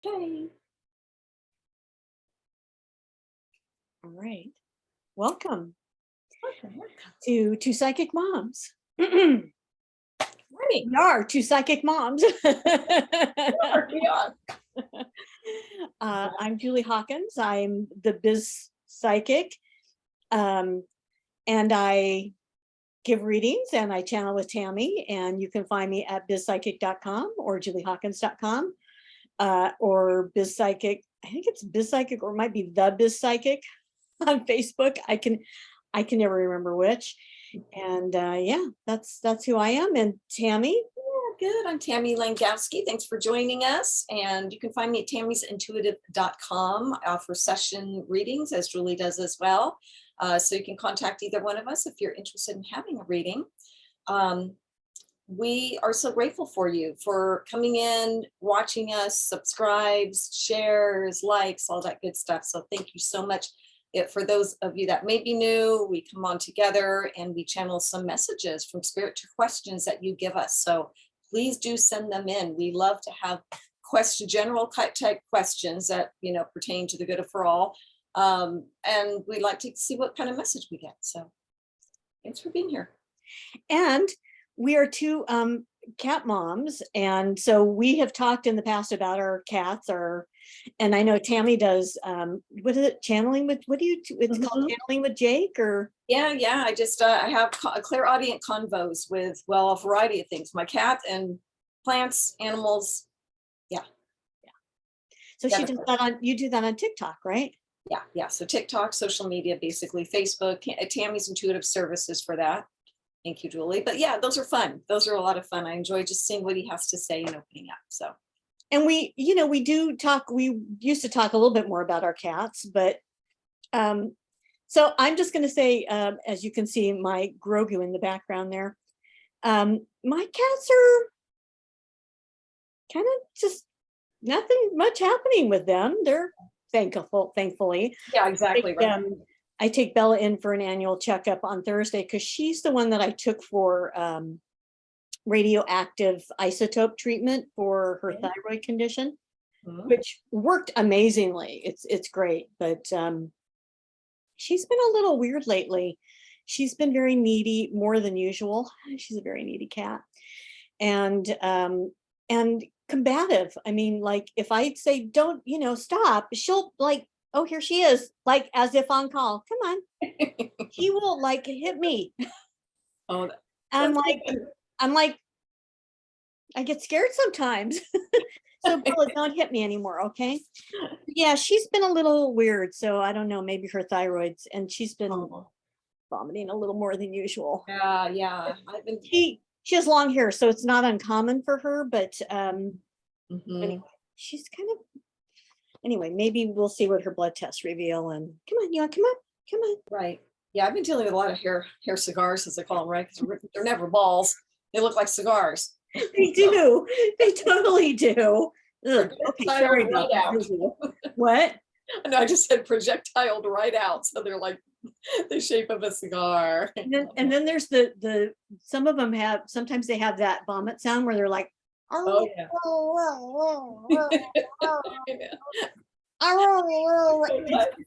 Okay. All right. Welcome Okay. to Two Psychic Moms. We Morning. are two psychic moms. We are. I'm Julie Hawkins. I'm the biz psychic. Um, and I give readings and I channel with Tammy. And you can find me at bizpsychic.com or juliehawkins.com or bizpsychic. I think it's bizpsychic or it might be the bizpsychic on Facebook. I can never remember which. And yeah, that's who I am. And Tammy. Yeah, good. I'm Tammy Langowski. Thanks for joining us. And you can find me at tammy'sintuitive.com. I offer session readings, as Julie does as well. So you can contact either one of us if you're interested in having a reading. We are so grateful for you for coming in, watching us, subscribes, shares, likes, all that good stuff. So thank you so much. For those of you that may be new, we come on together and we channel some messages from spirit to questions that you give us. So please do send them in. We love to have general type questions that pertain to the good of for all. And we like to see what kind of message we get. So thanks for being here. And we are two cat moms. And so we have talked in the past about our cats, and I know Tammy does, what is it, channeling with, it's called channeling with Jake or? Yeah. I just, I have a clairaudient convos with, well, a variety of things, my cat and plants, animals. Yeah. So she does that you do that on TikTok, right? Yeah. So TikTok, social media, basically Facebook, Tammy's Intuitive Services for that. Thank you, Julie. But yeah, those are fun. Those are a lot of fun. I enjoy just seeing what he has to say and opening up. So. And we do talk, we used to talk a little bit more about our cats, but so I'm just going to say, as you can see my Grogu in the background there, my cats are kind of just nothing much happening with them. They're thankfully. Yeah, exactly. Right. I take Bella in for an annual checkup on Thursday because she's the one that I took for radioactive isotope treatment for her thyroid condition, which worked amazingly. It's great, but she's been a little weird lately. She's been very needy, more than usual. She's a very needy cat, and combative. I mean, like if I say don't, stop, she'll like, oh, here she is, like as if on call. Come on. He will like hit me. Oh, I'm like, I get scared sometimes. So Bella, don't hit me anymore, okay? Yeah, she's been a little weird. So I don't know, maybe her thyroid's, and she's been vomiting a little more than usual. Yeah. She has long hair, so it's not uncommon for her, but anyway, she's kind of, anyway, maybe we'll see what her blood tests reveal. And come on. Right. Yeah, I've been dealing with a lot of hair cigars, as they call them, right? Because they're never balls. They look like cigars. They do. They totally do. Ugh, okay, sorry about that. What? No, I just said projectiled right out. So they're like the shape of a cigar. And then there's some of them sometimes they have that vomit sound where they're like, oh yeah.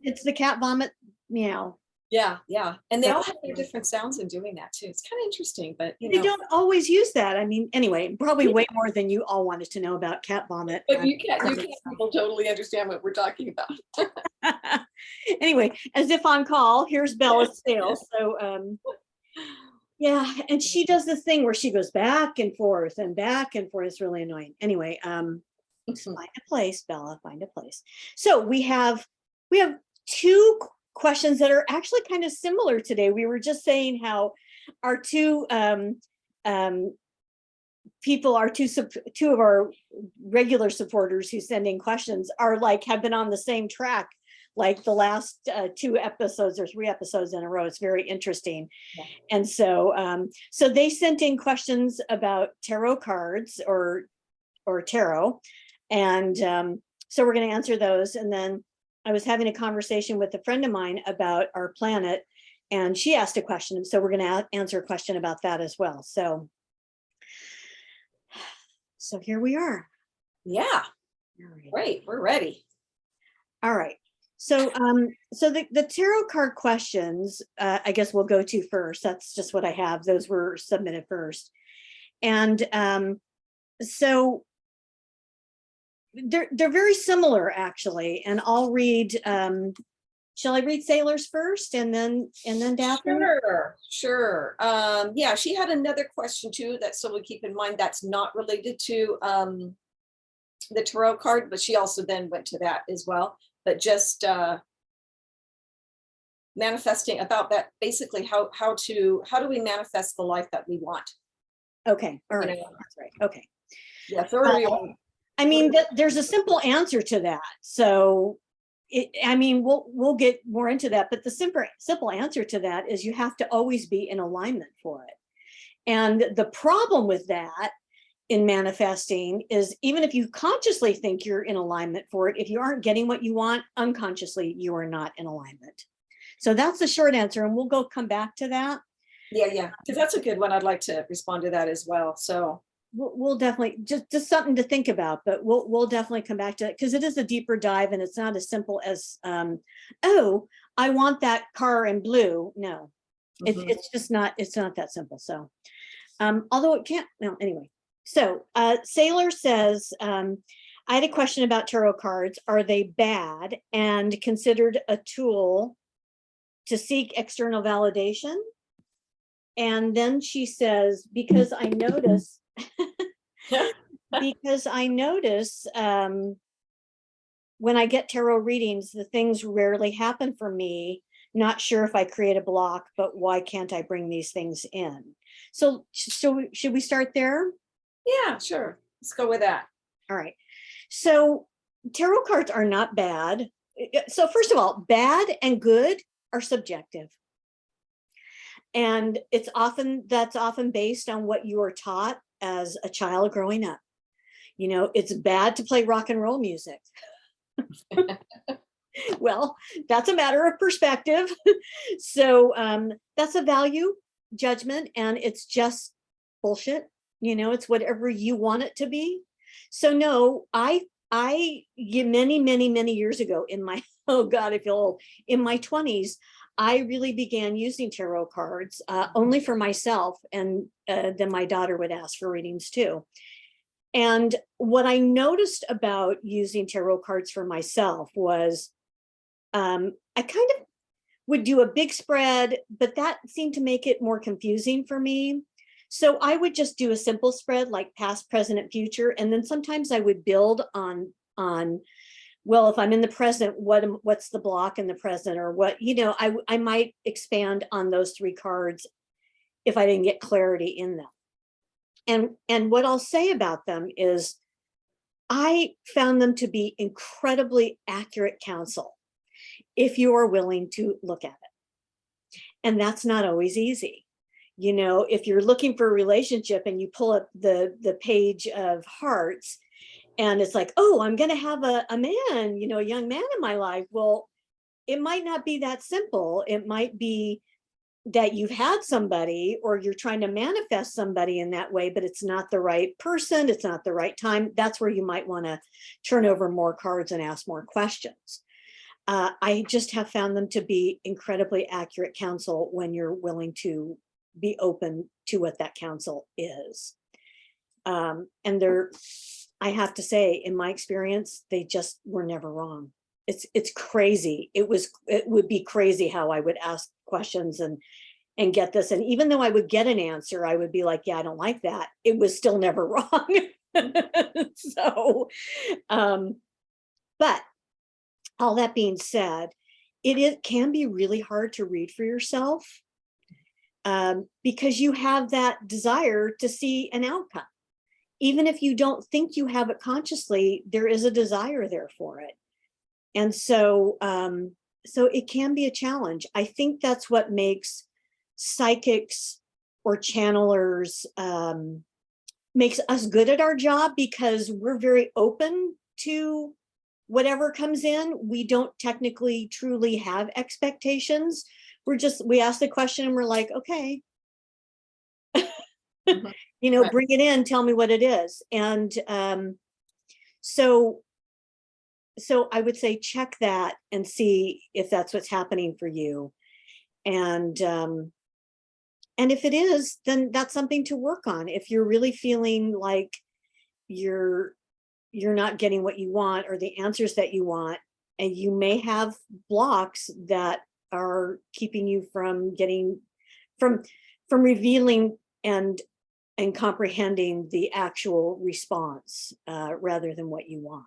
It's the cat vomit meow. Yeah. And they all have their different sounds in doing that too. It's kind of interesting, but they don't always use that. I mean, anyway, probably way more than you all wanted to know about cat vomit. But you can't people totally understand what we're talking about. Anyway, as if on call, here's Bella's tail. So yeah, and she does this thing where she goes back and forth. It's really annoying. Anyway, find a place, Bella, find a place. So we have two questions that are actually kind of similar today. We were just saying how our two people, two of our regular supporters who send in questions are like have been on the same track like the last 2 episodes or 3 episodes in a row. It's very interesting. Yeah. And so so they sent in questions about tarot cards or tarot, and so we're going to answer those. And then I was having a conversation with a friend of mine about our planet, and she asked a question. So we're going to answer a question about that as well. So here we are. Yeah. All right. Great, we're ready. All right. So, so the tarot card questions, I guess we'll go to first. That's just what I have. Those were submitted first. And so they're very similar actually. And I'll read, shall I read Sailors first and then Daphne? Sure. Yeah, she had another question too, that so we keep in mind that's not related to the tarot card, but she also then went to that as well. But just manifesting about that, basically how do we manifest the life that we want? Okay, all right, know. that's right. Okay. Yeah, so early on. I mean, there's a simple answer to that. So I mean, we'll get more into that, but the simple answer to that is you have to always be in alignment for it. And the problem with that in manifesting is even if you consciously think you're in alignment for it, if you aren't getting what you want, unconsciously, you are not in alignment. So that's the short answer, and we'll come back to that. Yeah, because that's a good one. I'd like to respond to that as well. So we'll definitely just something to think about, but we'll definitely come back to it because it is a deeper dive and it's not as simple as oh, I want that car in blue. No, it's just not, it's not that simple. So although it can't, well, anyway. So Sailor says, I had a question about tarot cards. Are they bad and considered a tool to seek external validation? And then she says, because I notice because I notice when I get tarot readings, the things rarely happen for me. Not sure if I create a block, but why can't I bring these things in? So should we start there? Yeah, sure. Let's go with that. All right. So tarot cards are not bad. So first of all, bad and good are subjective. And that's often based on what you were taught as a child growing up. You know, it's bad to play rock and roll music. Well, that's a matter of perspective. So that's a value judgment, and it's just bullshit. You know, it's whatever you want it to be. So no, I many years ago in my, oh God, I feel old, in my 20s, I really began using tarot cards only for myself, and then my daughter would ask for readings too. And what I noticed about using tarot cards for myself was I kind of would do a big spread, but that seemed to make it more confusing for me. So I would just do a simple spread like past, present, and future. And then sometimes I would build on, well, if I'm in the present, what's the block in the present, or what, you know, I might expand on those 3 cards if I didn't get clarity in them. And what I'll say about them is I found them to be incredibly accurate counsel if you are willing to look at it. And that's not always easy. You know, if you're looking for a relationship and you pull up the page of hearts and it's like, oh, I'm going to have a man, you know, a young man in my life. Well, it might not be that simple. It might be that you've had somebody or you're trying to manifest somebody in that way, but it's not the right person. It's not the right time. That's where you might want to turn over more cards and ask more questions. I just have found them to be incredibly accurate counsel when you're willing to be open to what that counsel is. And I have to say, in my experience, they just were never wrong. It's crazy. It would be crazy how I would ask questions and get this. And even though I would get an answer, I would be like, yeah, I don't like that. It was still never wrong. So, but all that being said, it can be really hard to read for yourself because you have that desire to see an outcome. Even if you don't think you have it consciously, there is a desire there for it. And so, so it can be a challenge. I think that's what makes psychics or channelers, makes us good at our job, because we're very open to whatever comes in. We don't technically truly have expectations. We ask the question and we're like, okay, you know, bring it in, tell me what it is. And so so I would say check that and see if that's what's happening for you. And if it is, then that's something to work on. If you're really feeling like you're not getting what you want or the answers that you want, and you may have blocks that are keeping you from getting from revealing and comprehending the actual response rather than what you want.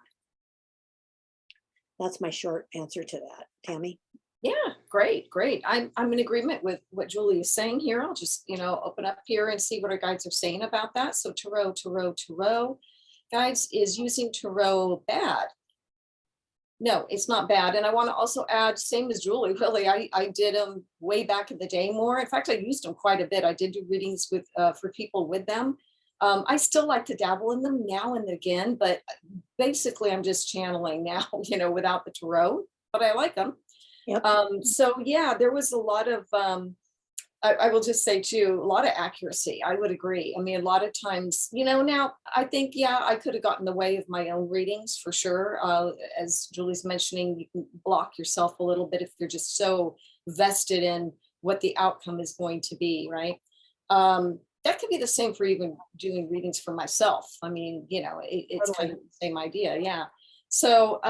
That's my short answer to that. Tammy? Yeah, great, great. I'm in agreement with what Julie is saying here. I'll just, open up here and see what our guides are saying about that. So Tarot. Guides, is using Tarot bad? No, it's not bad. And I want to also add, same as Julie, really, I did them way back in the day more. In fact, I used them quite a bit. I did do readings with for people with them. I still like to dabble in them now and again, but basically I'm just channeling now, without the Tarot, but I like them. Yep. So yeah, there was a lot of, I will just say too, a lot of accuracy. I would agree. I mean, a lot of times, now I think, yeah, I could have gotten in the way of my own readings for sure. As Julie's mentioning, you can block yourself a little bit if you're just so vested in what the outcome is going to be, right? That could be the same for even doing readings for myself. I mean, it's kind of the same idea. Yeah. So,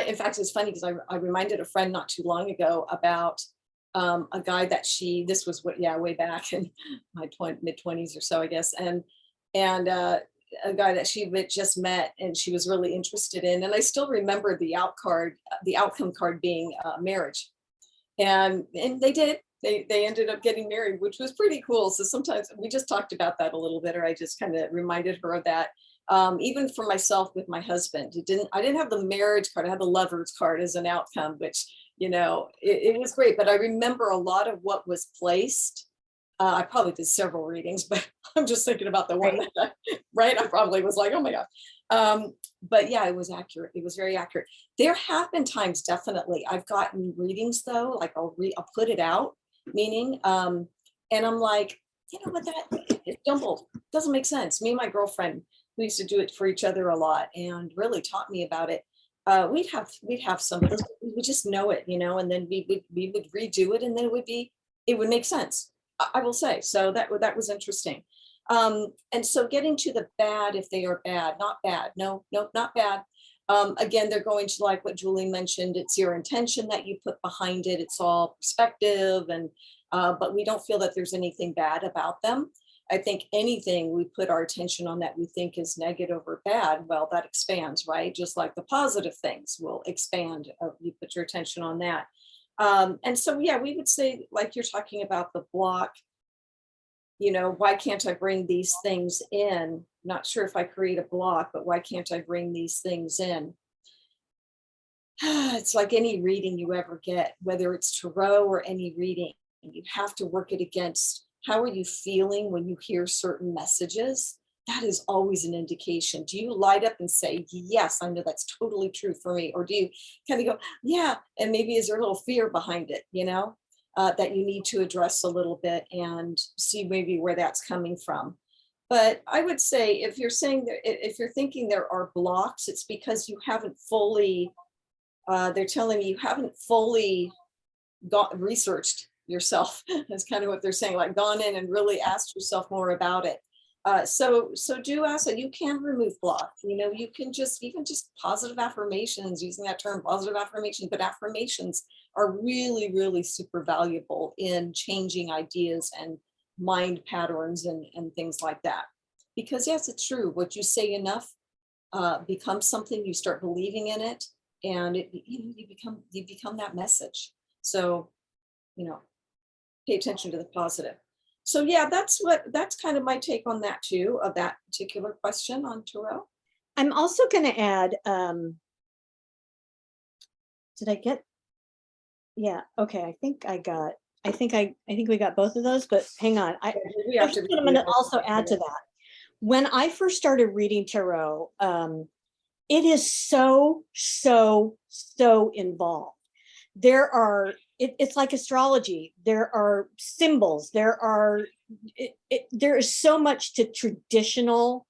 in fact, it's funny because I reminded a friend not too long ago about a guy that this was way back in my mid-20s or so, I guess. And a guy that she had just met and she was really interested in. And I still remember the outcome card being marriage. And they did. They ended up getting married, which was pretty cool. So sometimes we just talked about that a little bit, or I just kind of reminded her of that. Even for myself with my husband, I didn't have the marriage card. I had the lover's card as an outcome, which, it was great. But I remember a lot of what was placed. I probably did several readings, but I'm just thinking about the one that, right? I probably was like, oh my God. But yeah, it was accurate. It was very accurate. There have been times, definitely, I've gotten readings though, like I'll put it out, meaning, and I'm like, you know what, it jumbled. Doesn't make sense. Me and my girlfriend, we used to do it for each other a lot and really taught me about it. We'd have some, we would just know it, and then we would redo it and then it would make sense. I will say, so that was interesting. And so getting to the bad, if they are bad, not bad, no, not bad. Again, they're going to, like what Julie mentioned, it's your intention that you put behind it. It's all perspective, and but we don't feel that there's anything bad about them. I think anything we put our attention on that we think is negative or bad, well, that expands, right? Just like the positive things will expand. You put your attention on that. And so, yeah, we would say, like you're talking about the block, why can't I bring these things in? Not sure if I create a block, but why can't I bring these things in? It's like any reading you ever get, whether it's tarot or any reading, you have to work it against how are you feeling when you hear certain messages. That is always an indication. Do you light up and say, yes, I know that's totally true for me? Or do you kind of go, yeah, and maybe is there a little fear behind it, that you need to address a little bit and see maybe where that's coming from. But I would say if you're thinking there are blocks, it's because you haven't fully, they're telling me you haven't fully researched yourself. That's kind of what they're saying, like gone in and really asked yourself more about it. So do ask that you can remove block. You can even just positive affirmations, using that term, positive affirmation, but affirmations are really, really super valuable in changing ideas and mind patterns and things like that. Because yes, it's true. What you say enough becomes something, you start believing in it, and you become that message. So, pay attention to the positive. So yeah, that's kind of my take on that too, of that particular question on tarot. I'm also going to add, yeah, okay. I think we got both of those, but hang on. I'm going to also add to that. When I first started reading tarot, it is so involved. It's like astrology. There are symbols. There is so much to traditional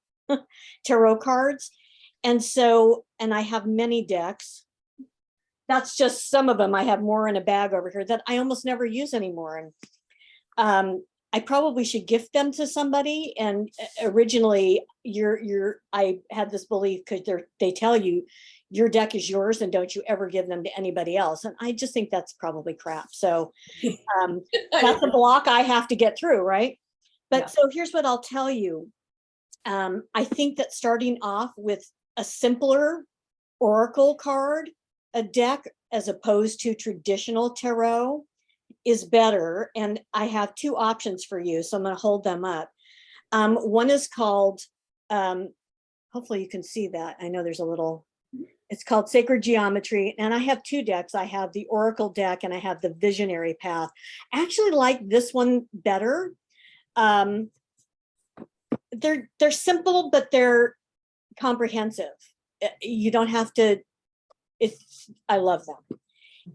tarot cards. And so, and I have many decks. That's just some of them. I have more in a bag over here that I almost never use anymore. And I probably should gift them to somebody. And originally I had this belief because they tell you your deck is yours and don't you ever give them to anybody else. And I just think that's probably crap. So that's a block I have to get through, right? But so here's what I'll tell you. I think that starting off with a simpler oracle card, a deck, as opposed to traditional tarot, is better. And I have two options for you, so I'm going to hold them up. One is called, hopefully you can see that. I know there's a little, it's called Sacred Geometry. And I have two decks. I have the Oracle deck and I have the Visionary Path. I actually like this one better. They're simple, but they're comprehensive. You don't have to, I love them.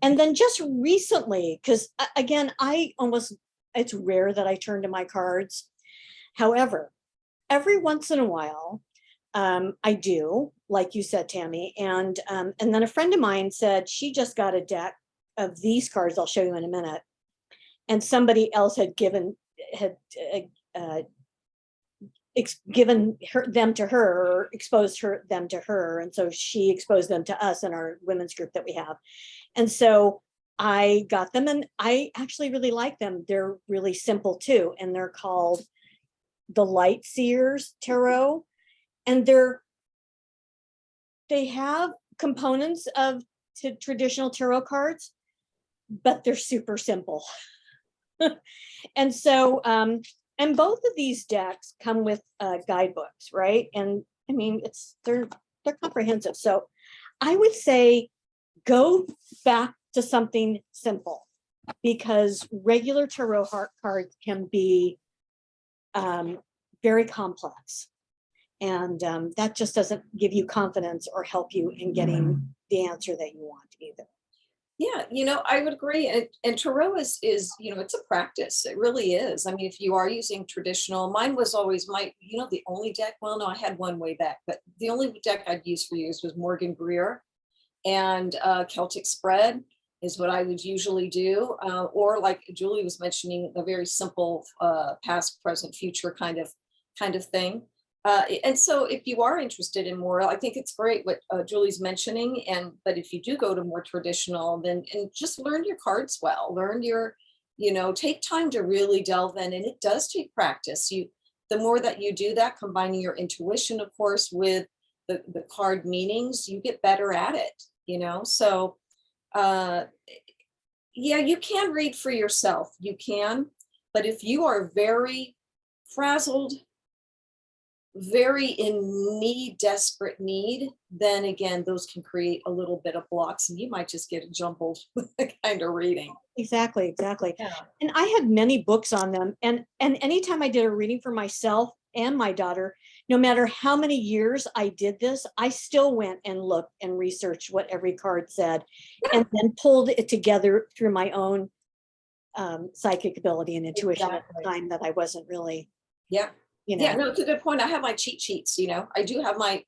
And then just recently, because again, it's rare that I turn to my cards. However, every once in a while, I do, like you said, Tammy. And then a friend of mine said she just got a deck of these cards. I'll show you in a minute. And somebody else had given them to her, or exposed them to her. And so she exposed them to us in our women's group that we have. And so I got them and I actually really like them. They're really simple too. And they're called the Light Seers Tarot. And they have components of traditional tarot cards, but they're super simple. And so, and both of these decks come with guidebooks, right? And I mean, they're comprehensive. So I would say go back to something simple, because regular tarot cards can be very complex. And that just doesn't give you confidence or help you in getting the answer that you want either. Yeah, I would agree. And tarot is, it's a practice. It really is. I mean, if you are using traditional, mine was always the only deck. Well, no, I had one way back, but the only deck I'd use for years was Morgan Greer, and Celtic Spread is what I would usually do. Or like Julie was mentioning, a very simple past, present, future kind of thing. And so if you are interested in more, I think it's great what Julie's mentioning. But if you do go to more traditional, then and just learn your cards well, learn take time to really delve in. And it does take practice. The more that you do that, combining your intuition, of course, with the card meanings, you get better at it, So you can read for yourself. You can. But if you are very frazzled, very in desperate need, then again, those can create a little bit of blocks and you might just get a jumbled kind of reading. Exactly. Yeah. And I had many books on them. And anytime I did a reading for myself and my daughter, no matter how many years I did this, I still went and looked and researched what every card said, and then pulled it together through my own psychic ability and intuition at the time that I wasn't really. Yeah. Yeah, no, it's a good point. I have my cheat sheets, I do have my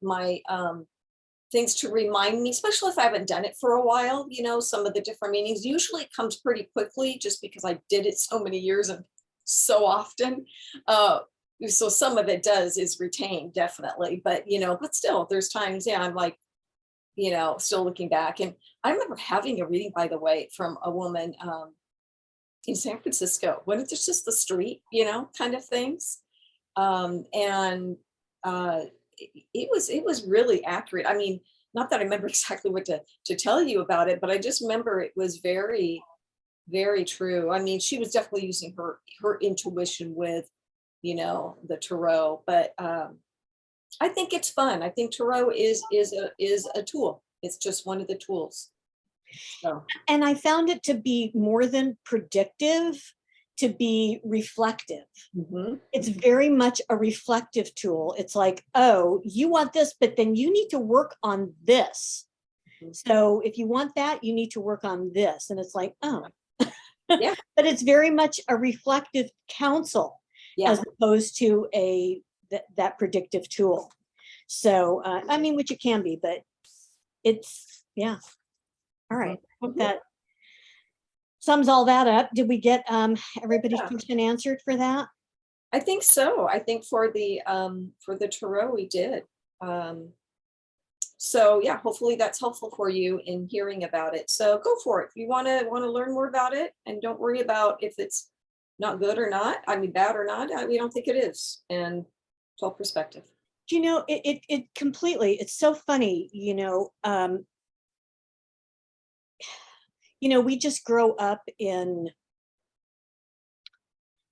things to remind me, especially if I haven't done it for a while, some of the different meanings. Usually it comes pretty quickly just because I did it so many years and so often. So some of it is retained, definitely. But, but still, there's times, I'm like, still looking back. And I remember having a reading, by the way, from a woman in San Francisco, when it's just the street, kind of things. It was really accurate. I mean, not that I remember exactly what to tell you about it, but I just remember it was very, very true. I mean, she was definitely using her intuition with, the tarot, but I think it's fun. I think tarot is a tool. It's just one of the tools. So. And I found it to be more than predictive, to be reflective. Mm-hmm. It's very much a reflective tool. It's like, oh, you want this, but then you need to work on this. Mm-hmm. So if you want that, you need to work on this. And it's like, oh, yeah. But it's very much a reflective counsel, as opposed to that predictive tool. So, I mean, which it can be, but it's, yeah. All right, hope that sums all that up. Did we get everybody's Yeah. question answered for that? I think so. I think for the tarot we did. So yeah, hopefully that's helpful for you in hearing about it. So go for it. If you want to learn more about it, and don't worry about if it's not good or not. I mean, bad or not. We don't think it is, and it's all perspective. You know, it completely, it's so funny, we just grow up in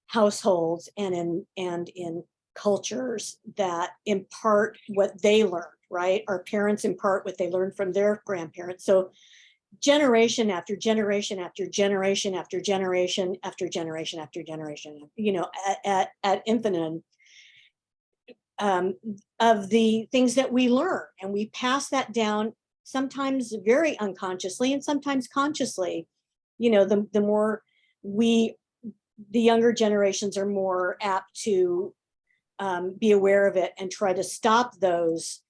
households and in cultures that impart what they learned, right? Our parents impart what they learned from their grandparents. So generation after generation after generation after generation after generation after generation, at infinitum, of the things that we learn, and we pass that down, sometimes very unconsciously and sometimes consciously. The more the younger generations are more apt to be aware of it and try to stop those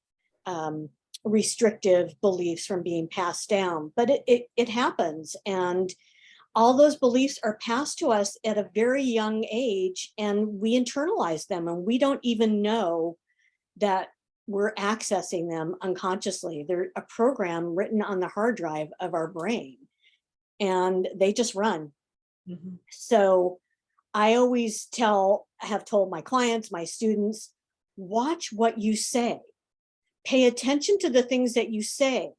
restrictive beliefs from being passed down. But it happens, and all those beliefs are passed to us at a very young age, and we internalize them, and we don't even know that we're accessing them unconsciously. They're a program written on the hard drive of our brain, and they just run. Mhm. So I always have told my clients, my students, watch what you say. Pay attention to the things that you say,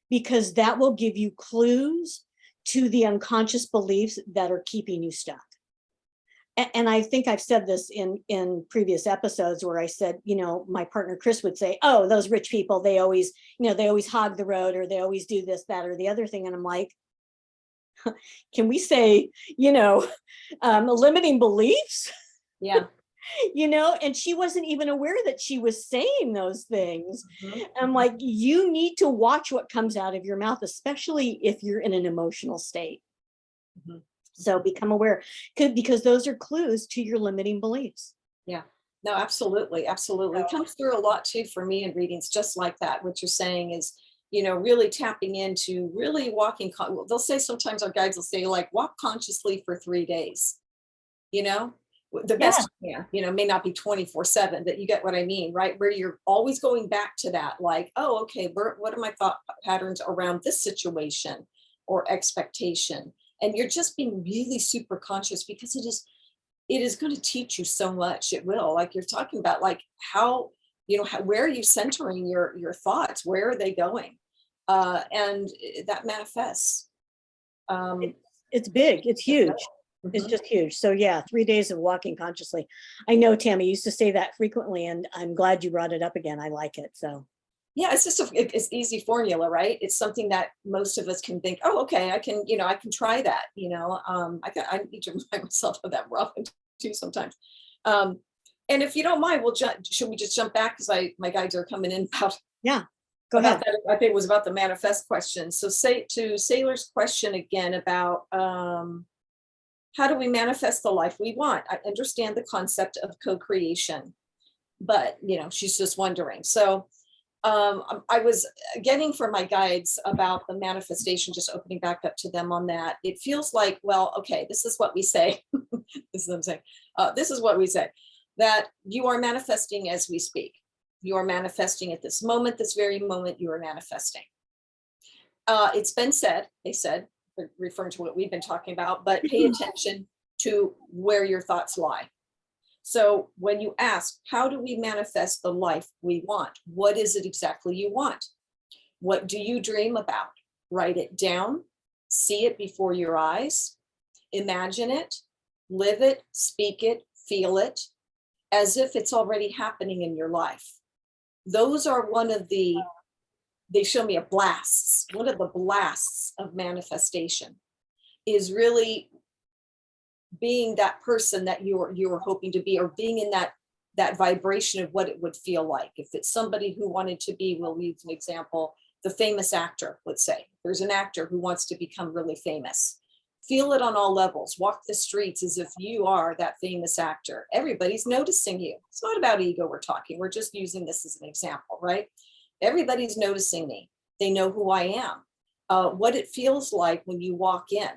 because that will give you clues to the unconscious beliefs that are keeping you stuck. And I think I've said this in previous episodes where I said, my partner Chris would say, oh, those rich people, they always hog the road, or they always do this, that, or the other thing. And I'm like, can we say, limiting beliefs? Yeah. And she wasn't even aware that she was saying those things. Mhm. I'm like, you need to watch what comes out of your mouth, especially if you're in an emotional state. Mhm. So become aware, because those are clues to your limiting beliefs. Yeah. No, absolutely. Absolutely. It comes through a lot too for me in readings, just like that. What you're saying is, really tapping into really walking. They'll say sometimes our guides will say, like, walk consciously for 3 days, you know, the Yeah. best you can, may not be 24/7, but you get what I mean, right? Where you're always going back to that, like, oh, okay, what are my thought patterns around this situation or expectation? And you're just being really super conscious, because it is going to teach you so much. It will, like you're talking about, like how, where are you centering your thoughts? Where are they going? And that manifests. Um, It's big. It's huge. It's mhm. just huge. So yeah, 3 days of walking consciously. I know Tammy used to say that frequently, and I'm glad you brought it up again. I like it. So Yeah, it's just it's easy formula, right? It's something that most of us can think, oh, okay, I can try that. I need to remind myself of that often too sometimes. Um, and if you don't mind, should we just jump back, because my guides are coming in about yeah, go about ahead. that. I think it was about the manifest question. So say to Sailor's question again about how do we manifest the life we want? I understand the concept of co-creation, but she's just wondering. So I was getting from my guides about the manifestation, just opening back up to them on that. It feels like, well, okay, this is what we say. This is what I'm saying. This is what we say, that you are manifesting as we speak. You are manifesting at this moment, this very moment you are manifesting. It's been said, they said, referring to what we've been talking about, but pay attention to where your thoughts lie. So when you ask, how do we manifest the life we want? What is it exactly you want? What do you dream about? Write it down, see it before your eyes, imagine it, live it, speak it, feel it, as if it's already happening in your life. Those are they show me a blasts. One of the blasts of manifestation is really being that person that you're hoping to be, or being in that vibration of what it would feel like. If it's somebody who wanted to be, we'll use an example, the famous actor, let's say there's an actor who wants to become really famous. Feel it on all levels. Walk the streets as if you are that famous actor. Everybody's noticing you. It's not about ego we're talking. We're just using this as an example, right? Everybody's noticing me. They know who I am. What it feels like when you walk in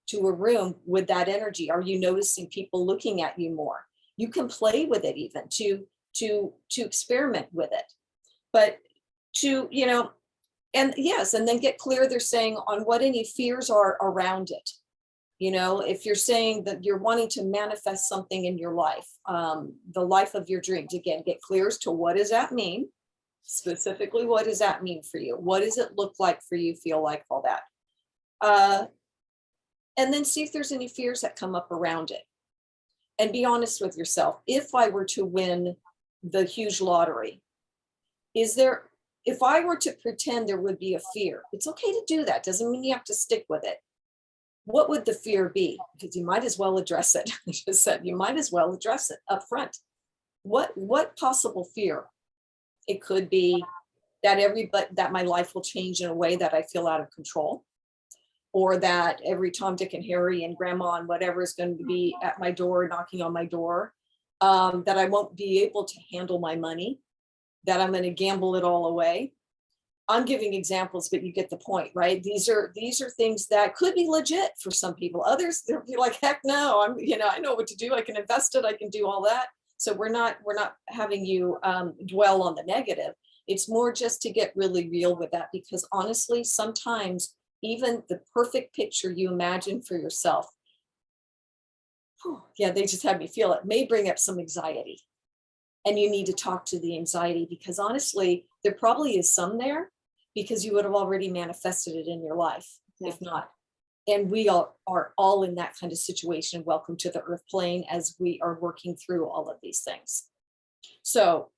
to a room with that energy. Are you noticing people looking at you more? You can play with it even to experiment with it. But to, you know, and yes, and then get clear, they're saying, on what any fears are around it. You know, if you're saying that you're wanting to manifest something in your life, the life of your dreams, again, get clear as to what does that mean? Specifically, what does that mean for you? What does it look like for you, feel like, all that? And then see if there's any fears that come up around it. And be honest with yourself. If I were to win the huge lottery, if I were to pretend there would be a fear, it's okay to do that. Doesn't mean you have to stick with it. What would the fear be? Because you might as well address it. I just said, you might as well address it up front. What possible fear? It could be that my life will change in a way that I feel out of control, or that every Tom, Dick, and Harry and grandma and whatever is going to be at my door, knocking on my door, that I won't be able to handle my money, that I'm going to gamble it all away. I'm giving examples, but you get the point, right? These are things that could be legit for some people. Others, they'll be like, heck no, I know what to do. I can invest it. I can do all that. So we're not having you dwell on the negative. It's more just to get really real with that, because honestly, sometimes even the perfect picture you imagine for yourself, yeah, they just had me feel it, may bring up some anxiety. And you need to talk to the anxiety, because honestly, there probably is some there, because you would have already manifested it in your life, if not. And we are all in that kind of situation. Welcome to the earth plane as we are working through all of these things. So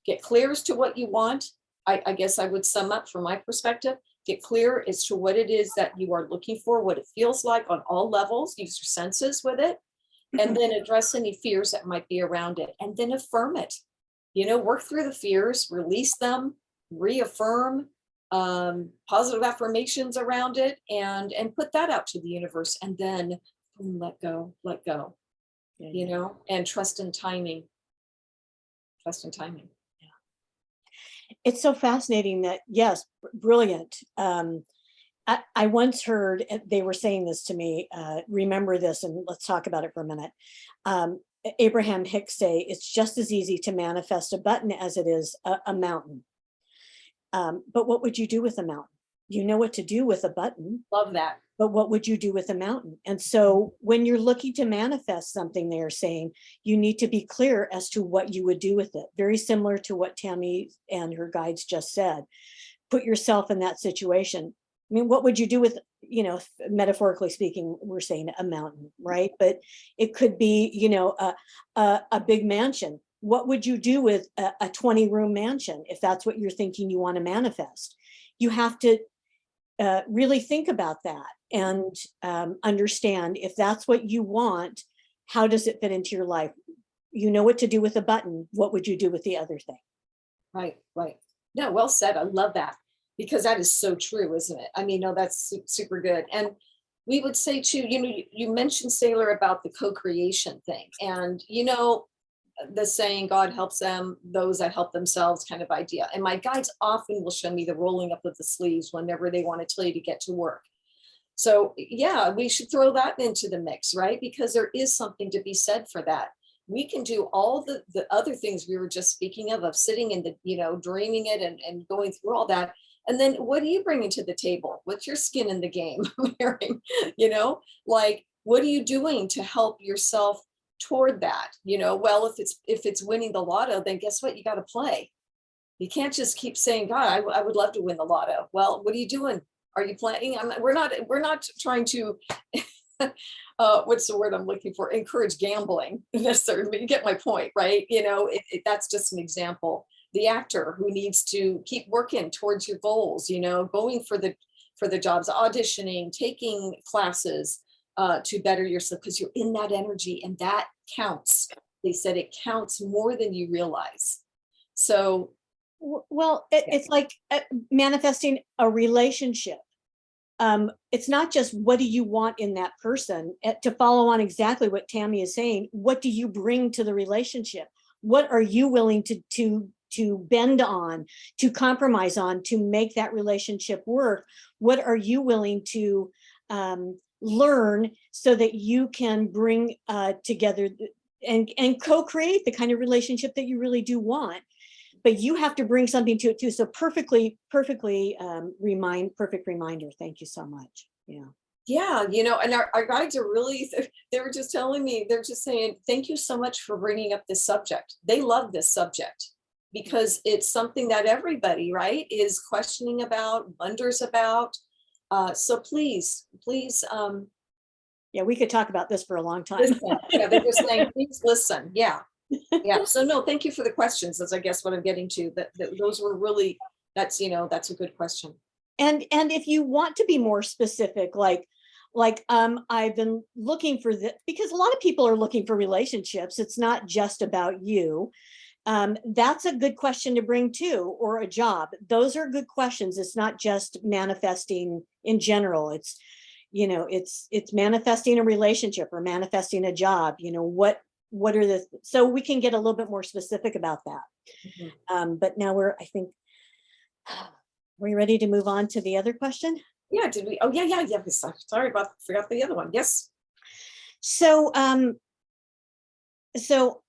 get clear as to what you want. I guess I would sum up from my perspective, get clear as to what it is that you are looking for, what it feels like on all levels, use your senses with it, and then address any fears that might be around it, and then affirm it. You know, work through the fears, release them, reaffirm, positive affirmations around it, and put that out to the universe, and then let go, you know, and trust in timing. It's so fascinating that, yes, brilliant. I once heard, they were saying this to me, remember this, and let's talk about it for a minute. Abraham Hicks say, it's just as easy to manifest a button as it is a mountain. But what would you do with a mountain? You know what to do with a button. Love that. But what would you do with a mountain? And so when you're looking to manifest something, they're saying you need to be clear as to what you would do with it. Very similar to what Tammy and her guides just said. Put yourself in that situation. I mean, what would you do with, you know, metaphorically speaking, we're saying a mountain, right? But it could be, you know, a big mansion. What would you do with a 20-room mansion if that's what you're thinking you want to manifest? You have to really think about that and understand, if that's what you want, how does it fit into your life? You know what to do with a button. What would you do with the other thing? Right. No, well said. I love that, because that is so true, isn't it? I mean, no, that's super good. And we would say too, you know, you mentioned, Sailor, about the co-creation thing, and you know, the saying, God helps them, those that help themselves kind of idea. And my guides often will show me the rolling up of the sleeves whenever they want to tell you to get to work. So yeah, we should throw that into the mix, right? Because there is something to be said for that. We can do all the other things we were just speaking of sitting in the, you know, dreaming it and going through all that. And then what are you bringing to the table? What's your skin in the game? You know, like, what are you doing to help yourself toward that? You know, well, if it's winning the lotto, then guess what? You got to play. You can't just keep saying, God, I would love to win the lotto. Well, what are you doing? Are you playing? We're not trying to what's the word I'm looking for? Encourage gambling necessarily, but you get my point, right? You know, that's just an example. The actor who needs to keep working towards your goals, you know, going for the jobs, auditioning, taking classes to better yourself, because you're in that energy, and that counts. They said it counts more than you realize. So Well, it's like manifesting a relationship. it's not just what do you want in that person. To follow on exactly what Tammy is saying, what do you bring to the relationship? What are you willing to bend on, to compromise on, to make that relationship work? What are you willing to learn so that you can bring together and co-create the kind of relationship that you really do want? But you have to bring something to it too. So perfect reminder. Thank you so much. Yeah. Yeah, you know, and our guides are really, they were just telling me, they're just saying, thank you so much for bringing up this subject. They love this subject because it's something that everybody, right, is questioning about, wonders about. So please, Yeah, we could talk about this for a long time. listen. Yeah, they're just saying, please listen. Yeah. Yeah. So no, thank you for the questions. That's, I guess, what I'm getting to. That those were really, that's, you know, that's a good question. And if you want to be more specific, like I've been looking for this because a lot of people are looking for relationships. It's not just about you. That's a good question to bring too, or a job. Those are good questions. It's not just manifesting in general. It's, you know, it's manifesting a relationship or manifesting a job. You know, what are the, so we can get a little bit more specific about that. Mhm. But now I think, are we ready to move on to the other question? Yeah, did we? Oh, yeah. Sorry about, forgot the other one. Yes. So, so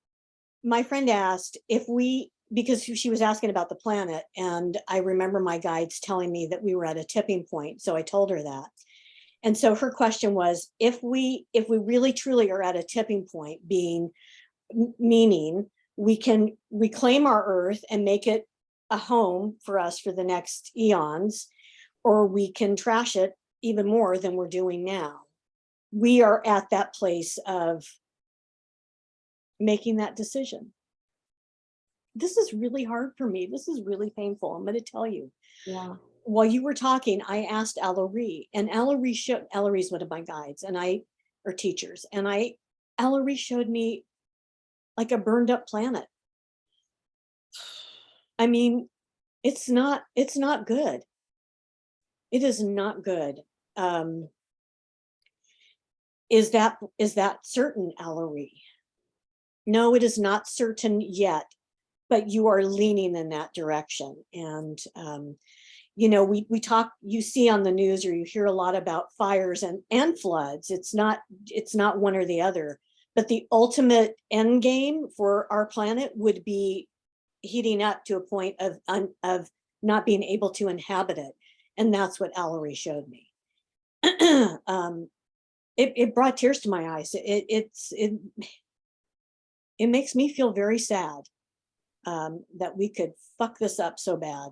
my friend asked if because she was asking about the planet, and I remember my guides telling me that we were at a tipping point. So I told her that. And so her question was, if we really truly are at a tipping point, meaning we can reclaim our Earth and make it a home for us for the next eons, or we can trash it even more than we're doing now. We are at that place of making that decision. This is really hard for me. This is really painful. I'm going to tell you. Yeah. While you were talking, I asked Ellery, and Ellery's one of my guides or teachers, and Ellery showed me like a burned up planet. I mean, it's not good. It is not good. Is that certain, Ellery? No, it is not certain yet, but you are leaning in that direction. And you know, we talk, you see on the news or you hear a lot about fires and floods. It's not one or the other, but the ultimate end game for our planet would be heating up to a point of not being able to inhabit it. And that's what Ellery showed me. It brought tears to my eyes. It makes me feel very sad that we could fuck this up so bad.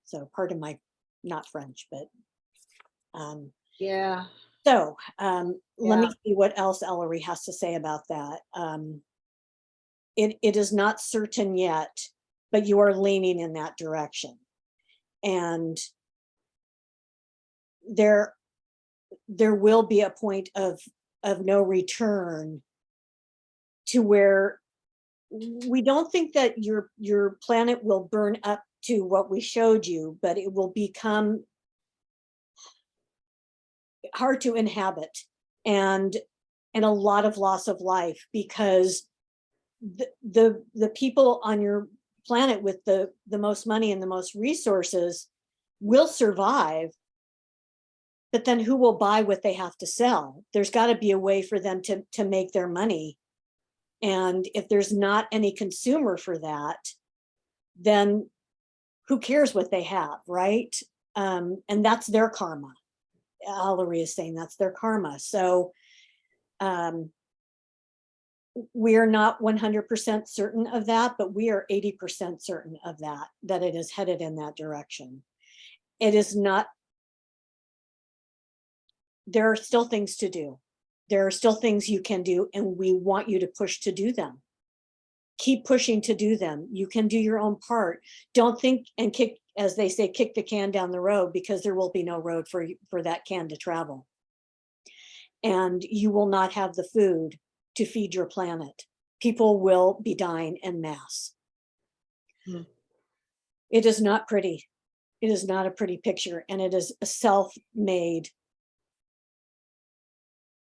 So pardon my not French, but Yeah. so let me Yeah. see what else Ellery has to say about that. It is not certain yet, but you are leaning in that direction. And there will be a point of no return to where we don't think that your planet will burn up to what we showed you, but it will become hard to inhabit and a lot of loss of life, because the people on your planet with the most money and the most resources will survive, but then who will buy what they have to sell? There's got to be a way for them to make their money. And if there's not any consumer for that, then who cares what they have, right? And that's their karma. Ellery is saying that's their karma. So we're not 100% certain of that, but we are 80% certain of that it is headed in that direction. It is not, there are still things to do. There are still things you can do, and we want you to push to do them. Keep pushing to do them. You can do your own part. Don't think and kick, as they say, kick the can down the road, because there will be no road for that can to travel. And you will not have the food to feed your planet. People will be dying en masse. It is not pretty. It is not a pretty picture, and it is a self-made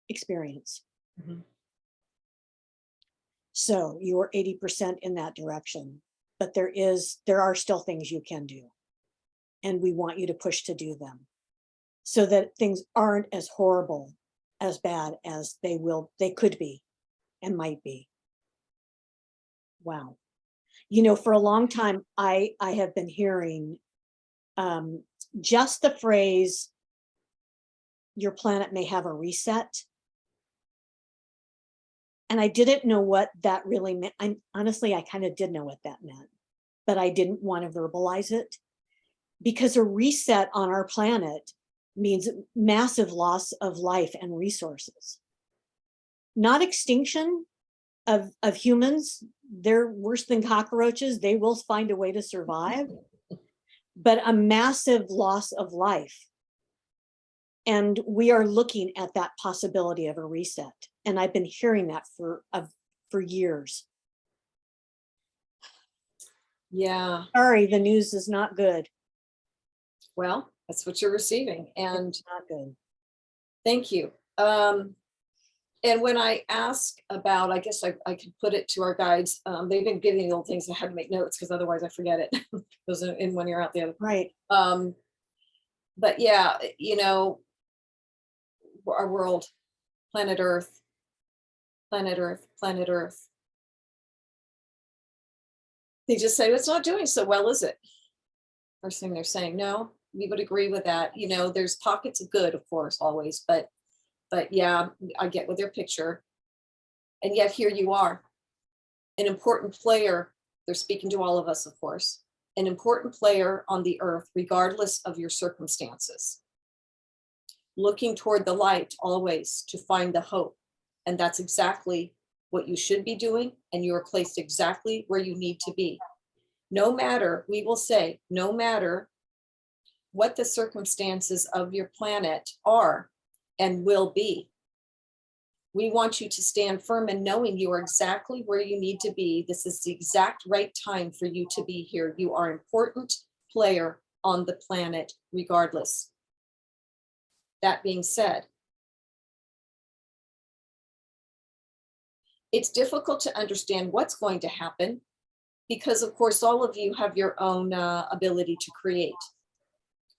experience. Mhm. So you are 80% in that direction, but there are still things you can do. And we want you to push to do them so that things aren't as horrible, as bad as they could be and might be. Wow. You know, for a long time, I have been hearing just the phrase, your planet may have a reset. And I didn't know what that really meant. Honestly, I kind of did know what that meant, but I didn't want to verbalize it, because a reset on our planet means massive loss of life and resources. Not extinction of humans. They're worse than cockroaches. They will find a way to survive, but a massive loss of life. And we are looking at that possibility of a reset. And I've been hearing that for years. Yeah, Sorry, the news is not good. well, that's what you're receiving, and It's not good. thank you. And when I ask about, I guess I could put it to our guides. They've been giving me little things. I had to make notes because otherwise I forget it. Goes in one ear out the other. Right. But yeah, you know, our world, planet Earth, planet Earth, planet Earth. They just say it's not doing so well, is it? First thing they're saying, no, we would agree with that. You know, there's pockets of good, of course, always, but yeah, I get with their picture. And yet here you are, an important player. They're speaking to all of us, of course, an important player on the earth, regardless of your circumstances. Looking toward the light always to find the hope. And that's exactly what you should be doing. And you are placed exactly where you need to be. No matter, we will say, no matter what the circumstances of your planet are and will be, we want you to stand firm in knowing you are exactly where you need to be. This is the exact right time for you to be here. You are an important player on the planet, regardless. That being said, it's difficult to understand what's going to happen because, of course, all of you have your own ability to create.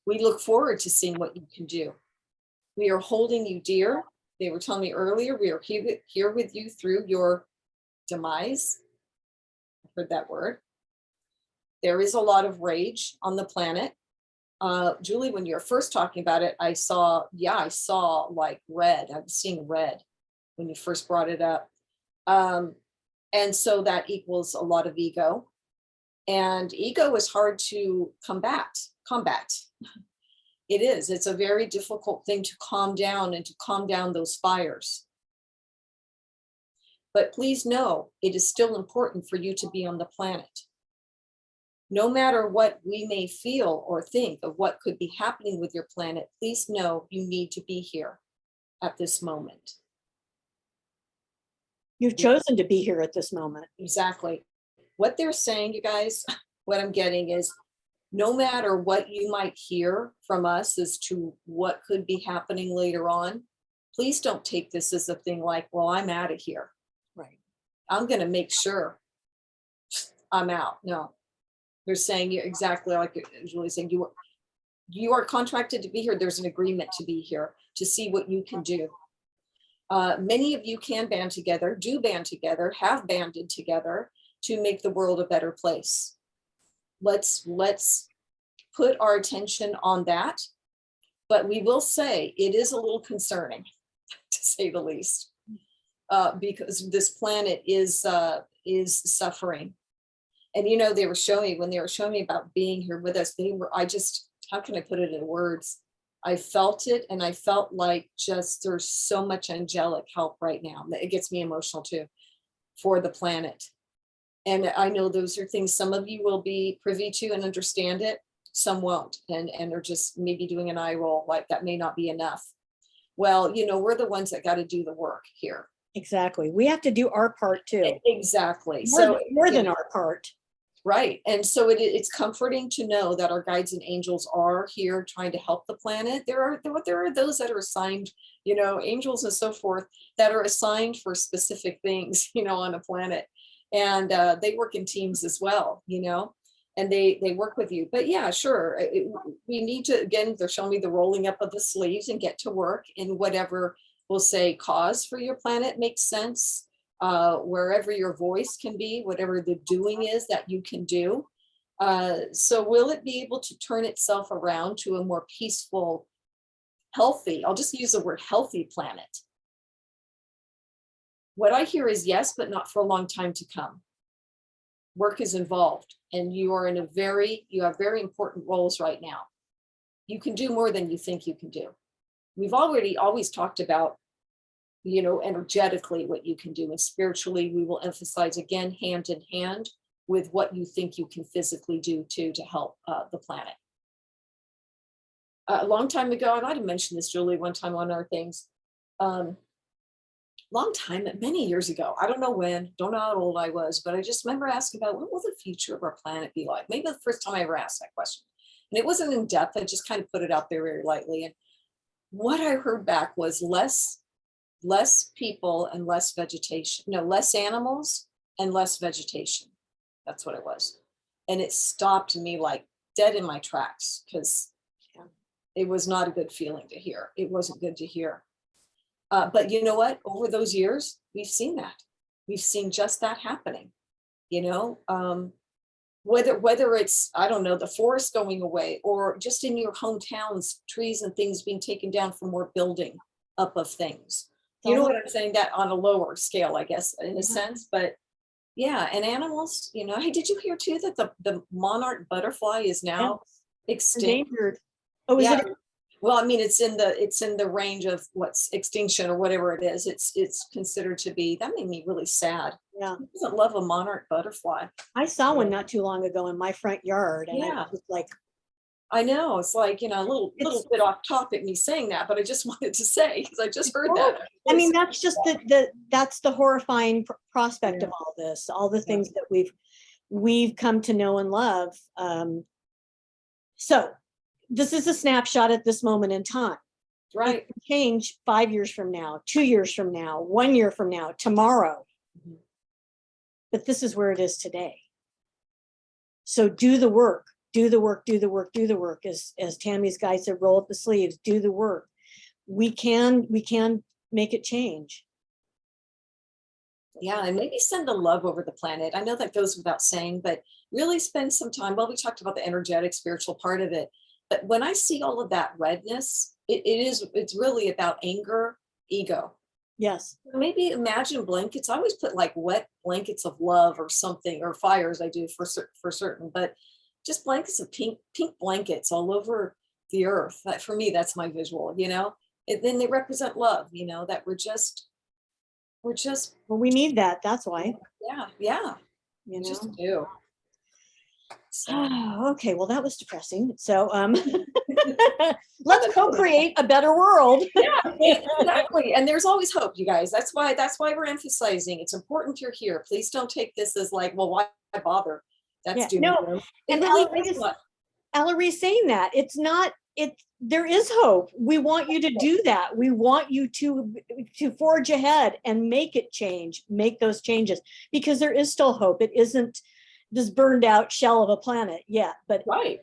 We look forward to seeing what you can do. We are holding you dear. They were telling me earlier, we are here with you through your demise. I heard that word. There is a lot of rage on the planet. Julie, when you were first talking about it, I saw like red. I was seeing red when you first brought it up. And so that equals a lot of ego. And ego is hard to combat. It is. It's a very difficult thing to calm down and to calm down those fires. But please know, it is still important for you to be on the planet. No matter what we may feel or think of what could be happening with your planet, please know you need to be here at this moment. You've chosen to be here at this moment. Exactly. What they're saying, you guys, what I'm getting is, no matter what you might hear from us as to what could be happening later on, please don't take this as a thing like, well, I'm out of here. Right. I'm going to make sure I'm out. No, they're saying you exactly like Julie saying, you are contracted to be here. There's an agreement to be here to see what you can do. Many of you can band together, do band together, have banded together to make the world a better place. Let's put our attention on that. But we will say it is a little concerning, to say the least, because this planet is suffering. And you know, they were showing me about being here with us, how can I put it in words? I felt it, and I felt like just there's so much angelic help right now. It gets me emotional too, for the planet. And I know those are things some of you will be privy to and understand it, some won't, and are just maybe doing an eye roll, like that may not be enough. Well, you know, we're the ones that got to do the work here. Exactly. We have to do our part too. Exactly. More than our part. Right. And so it's comforting to know that our guides and angels are here trying to help the planet. There are those that are assigned, angels and so forth that are assigned for specific things, on a planet. And they work in teams as well, and they work with you. But yeah, sure. We need to, again, they're showing me the rolling up of the sleeves and get to work in whatever we'll say cause for your planet makes sense, wherever your voice can be, whatever the doing is that you can do. So will it be able to turn itself around to a more peaceful, healthy, I'll just use the word healthy planet? What I hear is yes, but not for a long time to come. Work is involved and you are you have very important roles right now. You can do more than you think you can do. We've already always talked about, energetically what you can do, and spiritually we will emphasize again, hand in hand with what you think you can physically do too to help the planet. A long time ago, I might have mentioned this, Julie, one time on our things. Long time, many years ago, I don't know when, don't know how old I was, but I just remember asking about what will the future of our planet be like? Maybe the first time I ever asked that question. And it wasn't in depth, I just kind of put it out there very lightly. And what I heard back was less people and less vegetation. No, less animals and less vegetation. That's what it was. And it stopped me like dead in my tracks because it was not a good feeling to hear. It wasn't good to hear. But you know what? Over those years, we've seen that. We've seen just that happening. Whether it's, I don't know, the forest going away, or just in your hometowns, trees and things being taken down for more building up of things. You know what I'm saying? That on a lower scale, I guess, in a sense. But yeah, and animals, hey, did you hear too that the monarch butterfly is now extinct? Endangered. Oh, is Yeah. it? Well, I mean, it's in the range of what's extinction or whatever it is. It's considered to be. That made me really sad. Yeah. Who doesn't love a monarch butterfly? I saw one not too long ago in my front yard, and I Yeah. was like, I know it's like, a little bit off topic me saying that, but I just wanted to say because I just heard that. I mean, that's just that's the horrifying prospect of all this, all the things that we've come to know and love. So this is a snapshot at this moment in time. Right. It can change 5 years from now, 2 years from now, 1 year from now, tomorrow. Mm-hmm. But this is where it is today. So do the work, do the work, do the work, do the work. As Tammy's guy said, roll up the sleeves, do the work. We can make it change. Yeah, and maybe send the love over the planet. I know that goes without saying, but really spend some time. Well, we talked about the energetic, spiritual part of it. But when I see all of that redness, it's really about anger, ego. Yes. Maybe imagine blankets. I always put like wet blankets of love or something, or fires I do for certain, but just blankets of pink blankets all over the earth. That for me, that's my visual, And then they represent love, that we're just well, we need that. That's why. Yeah. Just do. So. Okay, well, that was depressing. So let's co-create a better world. Yeah, exactly. And there's always hope, you guys. That's why we're emphasizing it's important you're here. Please don't take this as like, well, why bother? That's no. And Ellery's saying that it's not. There is hope. We want you to do that. We want you to forge ahead and make it change, make those changes, because there is still hope. It isn't this burned out shell of a planet yet, but right.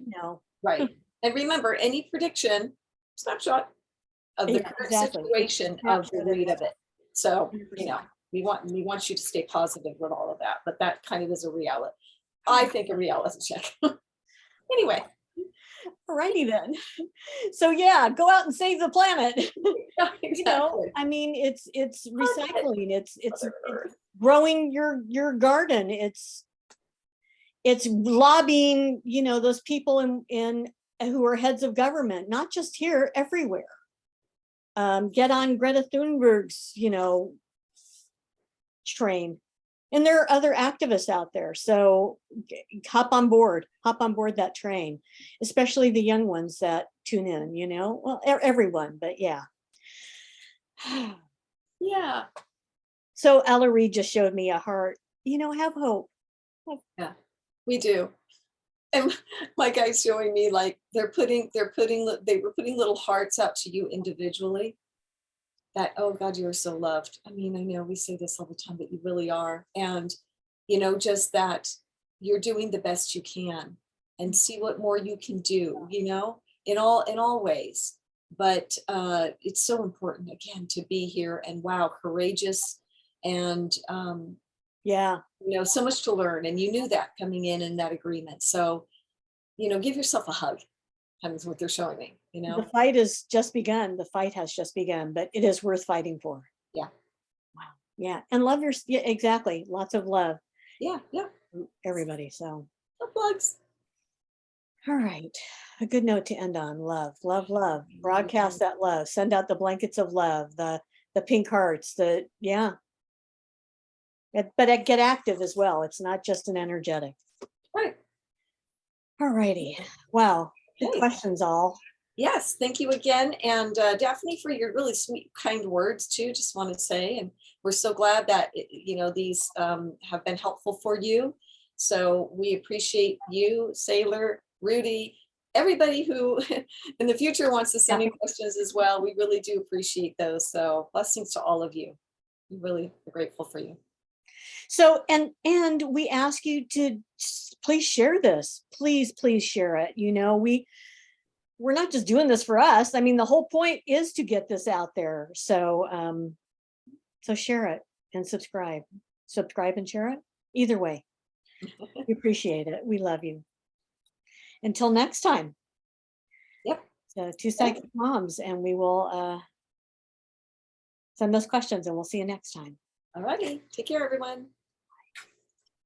Right. And remember, any prediction, snapshot of the current situation of the read of it. So, we want you to stay positive with all of that, but that kind of is a reality. I think a reality check. Anyway. Alrighty then. So yeah, go out and save the planet. Yeah, exactly. I mean, it's recycling. It's growing your garden. It's lobbying, those people in who are heads of government, not just here, everywhere. Get on Greta Thunberg's, train. And there are other activists out there. So hop on board that train, especially the young ones that tune in, well, everyone, but yeah. Yeah. So Ellery just showed me a heart, have hope. Yeah. We do. And my guy's showing me like they were putting little hearts out to you individually. That, oh God, you are so loved. I mean, I know we say this all the time, but you really are. And, just that you're doing the best you can and see what more you can do, in all ways. But it's so important again to be here and wow, courageous and Yeah, so much to learn. And you knew that coming in that agreement. So, give yourself a hug, kind of is what they're showing me. the fight has just begun. The fight has just begun, but it is worth fighting for. Yeah. Wow. Yeah, and love yeah, exactly. Lots of love, Yeah. Yeah. everybody. So, No plugs. all right, a good note to end on. Love, love, love. Broadcast that love. Send out the blankets of love. The pink hearts. Yeah. But get active as well. It's not just an energetic. Right. All righty. Wow. Good Okay. questions, all. Yes, thank you again. And Daphne, for your really sweet, kind words too, just want to say, and we're so glad that, these have been helpful for you. So we appreciate you, Sailor, Rudy, everybody who in the future wants to send Yeah. in questions as well. We really do appreciate those. So blessings to all of you. We really are grateful for you. So, and we ask you to please share this. Please share it. We're not just doing this for us. I mean, the whole point is to get this out there. So share it and subscribe and share it. Either way, we appreciate it. We love you. Until next time. Yep. So Two Psychic Moms, and we will send those questions, and we'll see you next time. All righty. Take care, everyone.